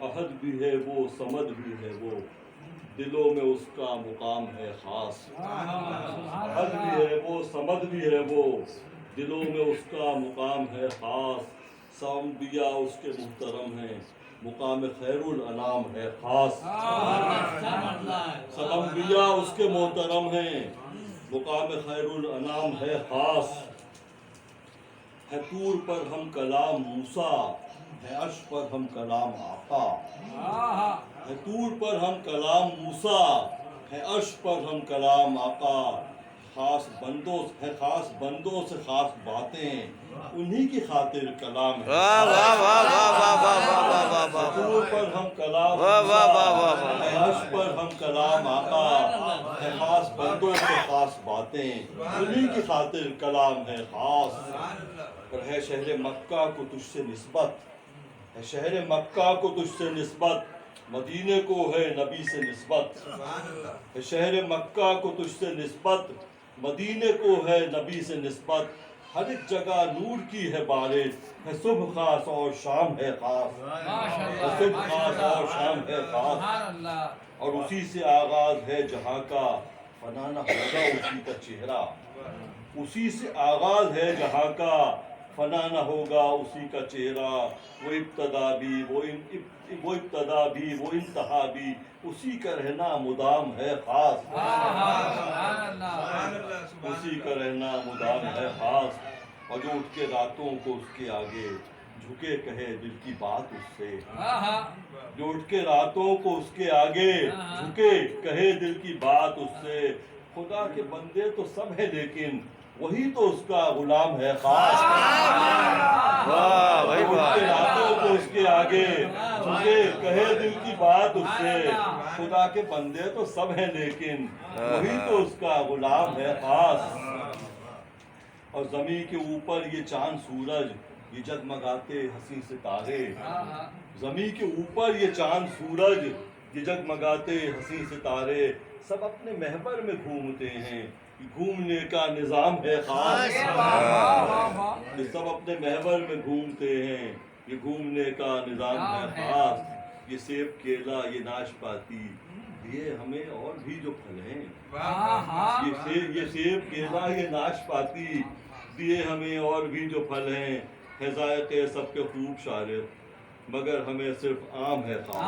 احد بھی ہے وہ، صمد بھی ہے وہ، دلوں میں اس کا مقام ہے خاص. احد بھی ہے وہ، صمد بھی ہے وہ، دلوں میں اس کا مقام ہے خاص. سامدیا اس کے محترم ہیں، مقام خیر الانام ہے خاص. سامدیا اس کے محترم ہیں، مقام خیر الانام ہے خاص. ہے طور پر ہم کلام موسیٰ، ہے عرش پر ہم کلام آقا. ہے طور پر ہم کلام موسیٰ، ہے عرش پر ہم کلام آقا. خاص بندوں سے خاص باتیں، انہی کی خاطر کلام ہے. ہے طور پر ہم کلام موسیٰ، ہے عرش پر ہم کلام آقا. ہے خاص بندوں سے خاص باتیں، انہی کی خاطر کلام ہے خاص. اور ہے شہر مکہ کو تجھ سے نسبت، ہے شہر مکہ کو تجھ سے نسبت، مدینے کو ہے نبی سے نسبت. ہے شہر مکہ کو تجھ سے نسبت، مدینے کو ہے نبی سے نسبت. ہر ایک جگہ نور کی ہے بارش، ہے صبح خاص اور شام ہے خاص. ہے صبح خاص اور شام ہے خاص. اور اسی سے آغاز ہے جہاں کا، فنا نہ ہوگا اسی کا چہرہ. اسی سے آغاز ہے جہاں کا، فنا نہ ہوگا اسی کا چہرہ. وہ ابتدا بھی وہ انتہا بھی، اسی کا رہنا مدام ہے خاص. اسی کا رہنا مدام ہے خاص. اور جو اٹھ کے راتوں کو اس کے آگے جھکے کہے دل کی بات اس سے. جو اٹھ کے راتوں کو اس کے آگے جھکے کہے دل کی بات اس سے. خدا کے بندے تو سب ہیں لیکن وہی تو اس کا غلام ہے خاص. اٹھ کے راتوں کو اس کے آگے جھکے کہے دل کی بات اس سے. خدا کے بندے تو سب ہیں لیکن وہی تو اس کا غلام ہے خاص. اور زمین کے اوپر یہ چاند سورج، یہ جگمگاتے حسین ستارے. زمین کے اوپر یہ چاند سورج، یہ جگمگاتے حسین ستارے. سب اپنے محور میں گھومتے ہیں، گھومنے کا نظام ہے خاص. یہ سب اپنے محور میں گھومتے ہیں، یہ گھومنے کا نظام ہے خاص. یہ سیب کیلا یہ ناشپاتی دیے ہمیں اور بھی جو پھل ہیں. یہ سیب کیلا یہ ناشپاتی دیے ہمیں اور بھی جو پھل ہیں. ہے ذائقے سب کے خوب شارب، مگر ہمیں صرف آم ہے خاص.